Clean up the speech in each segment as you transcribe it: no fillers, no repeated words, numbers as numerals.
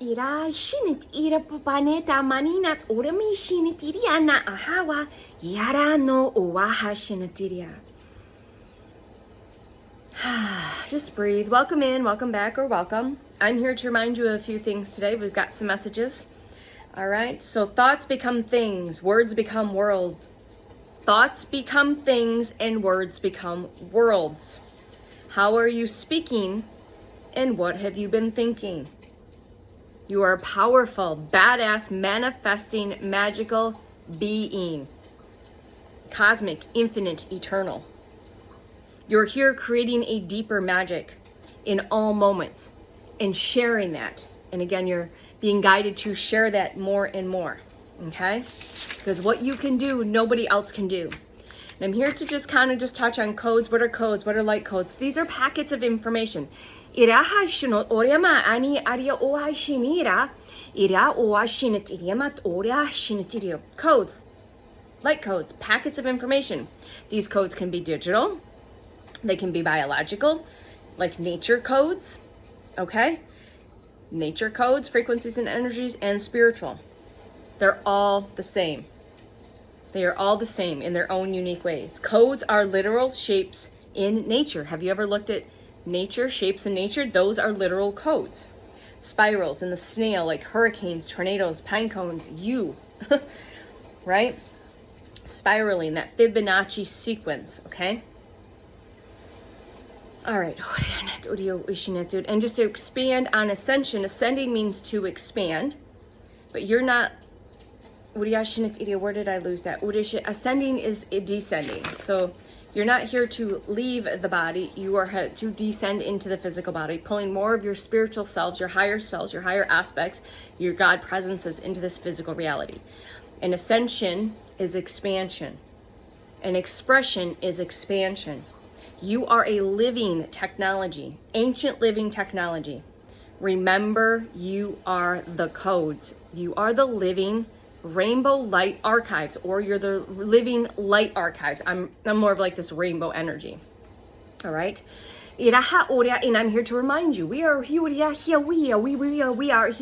Ira shinit ira papaneta maninat orami shinitiria na ahawa yara no owaha shinitiria. Just breathe. Welcome in, welcome back, or welcome. I'm here to remind you of a few things today. We've got some messages. All right. So thoughts become things, words become worlds. Thoughts become things and words become worlds. How are you speaking and what have you been thinking? You are a powerful, badass, manifesting, magical being. Cosmic, infinite, eternal. You're here creating a deeper magic in all moments and sharing that. And again, you're being guided to share that more and more, okay? Because what you can do, nobody else can do. And I'm here to just kind of just touch on codes. What are codes? What are light codes? These are packets of information. Codes, light codes, packets of information. These codes can be digital. They can be biological, like nature codes, okay? Nature codes, frequencies and energies, and spiritual. They're all the same. They are all the same in their own unique ways. Codes are literal shapes in nature. Have you ever looked at nature, shapes in nature? Those are literal codes. Spirals in the snail, like hurricanes, tornadoes, pine cones, right? Spiraling, that Fibonacci sequence, okay? All right, and just to expand on ascension, ascending means to expand, but you're not, where did I lose that? Ascending is descending. So you're not here to leave the body, you are here to descend into the physical body, pulling more of your spiritual selves, your higher selves, your higher aspects, your God presences into this physical reality. And ascension is expansion, and expression is expansion. You are a living technology, ancient living technology. Remember, you are the codes. You are the living rainbow light archives, or you're the living light archives. I'm more of like this rainbow energy. All right. And I'm here to remind you, we are here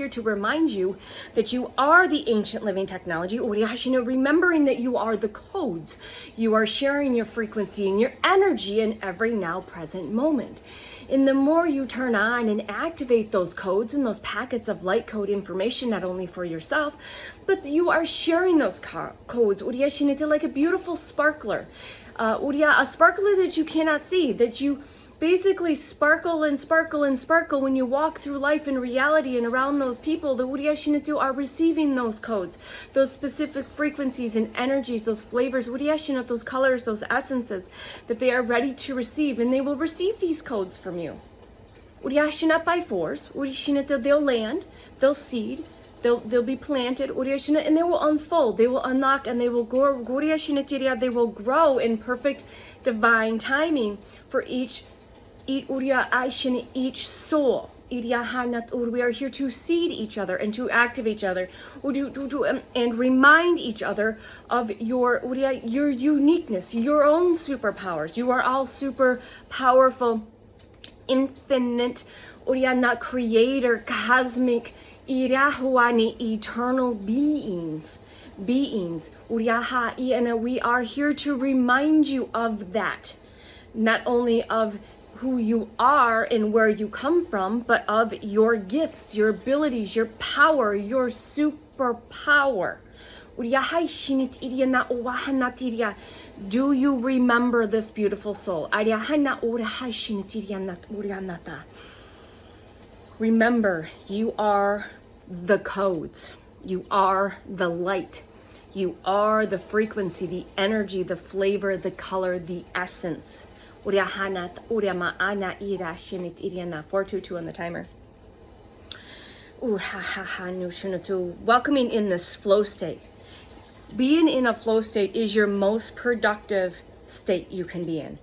to remind you that you are the ancient living technology, remembering that you are the codes. You are sharing your frequency and your energy in every now present moment. And the more you turn on and activate those codes and those packets of light code information, not only for yourself, but you are sharing those codes, like a beautiful sparkler. A sparkler that you cannot see, that you basically sparkle and sparkle and sparkle when you walk through life in reality and around those people. The Uriyashinitu are receiving those codes, those specific frequencies and energies, those flavors, Uriyashinat, those colors, those essences that they are ready to receive, and they will receive these codes from you. Uriyashinat by force, Uriyashinat, they'll land, they'll seed, they'll be planted, and they will unfold, they will unlock, and they will grow. They will grow in perfect divine timing for each soul. We are here to seed each other and to activate each other and remind each other of your uniqueness, your own superpowers. You are all super powerful, infinite, creator, cosmic, eternal beings. And we are here to remind you of that, not only of who you are and where you come from, but of your gifts, your abilities, your power, your superpower. Do you remember this beautiful soul? Remember, you are the codes. You are the light. You are the frequency, the energy, the flavor, the color, the essence. 422 on the timer. Welcoming in this flow state. Being in a flow state is your most productive state you can be in.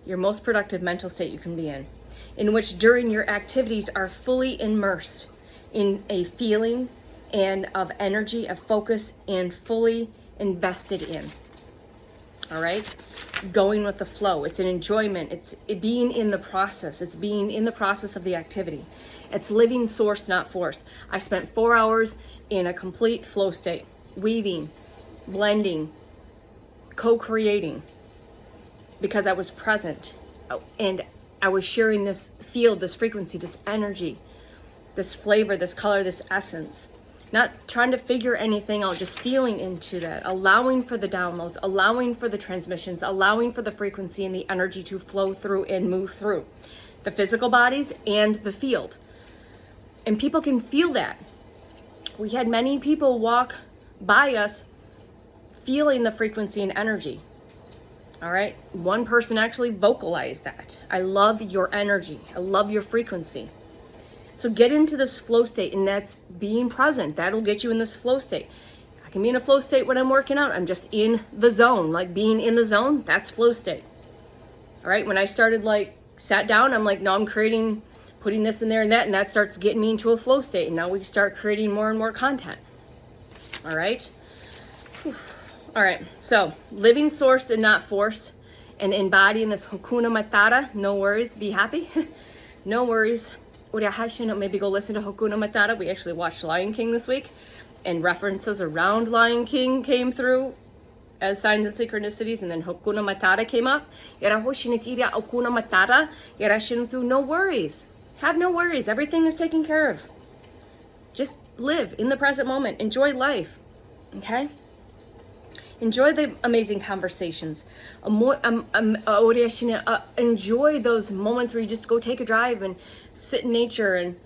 Your most productive mental state you can be in which during your activities are fully immersed in a feeling and of energy, of focus, and fully invested in. all right? Going with the flow. It's an enjoyment. It's being in the process. It's being in the process of the activity. It's living source, not force. I spent 4 hours in a complete flow state, weaving, blending, co-creating, because I was present and I was sharing this field, this frequency, this energy, this flavor, this color, this essence. Not trying to figure anything out, just feeling into that, allowing for the downloads, allowing for the transmissions, allowing for the frequency and the energy to flow through and move through the physical bodies and the field. And people can feel that. We had many people walk by us feeling the frequency and energy. All right. One person actually vocalized that. I love your energy. I love your frequency. So get into this flow state, and that's being present. That'll get you in this flow state. I can be in a flow state when I'm working out. I'm just in the zone, like being in the zone. That's flow state. All right. When I started, like, sat down, I'm like, no, I'm creating, putting this in there and that starts getting me into a flow state. And now we start creating more and more content. All right. Whew. All right. So living source and not force, and embodying this Hakuna Matata. No worries. Be happy. No worries. Maybe go listen to Hakuna Matata. We actually watched Lion King this week, and references around Lion King came through as signs and synchronicities, and then Hakuna Matata came up. No worries. Have no worries. Everything is taken care of. Just live in the present moment. Enjoy life. Okay? Enjoy the amazing conversations. Enjoy those moments where you just go take a drive and sit in nature, and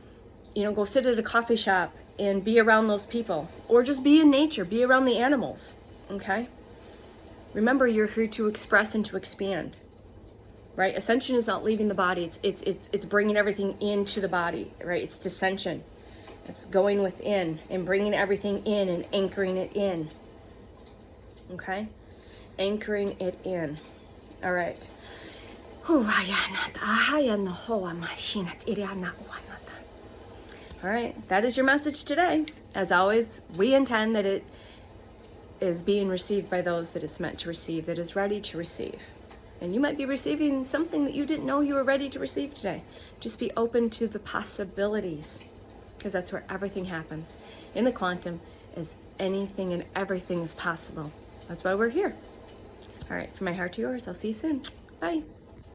go sit at a coffee shop and be around those people, or just be in nature, be around the animals. Okay? Remember, you're here to express and to expand. Right? Ascension is not leaving the body. It's bringing everything into the body. Right? It's descension. It's going within and bringing everything in and anchoring it in. Okay? Anchoring it in. All right. All right, that is your message today. As always, we intend that it is being received by those that it's meant to receive, that is ready to receive. And you might be receiving something that you didn't know you were ready to receive today. Just be open to the possibilities, because that's where everything happens. In the quantum is anything and everything is possible. That's why we're here. All right, from my heart to yours, I'll see you soon. Bye.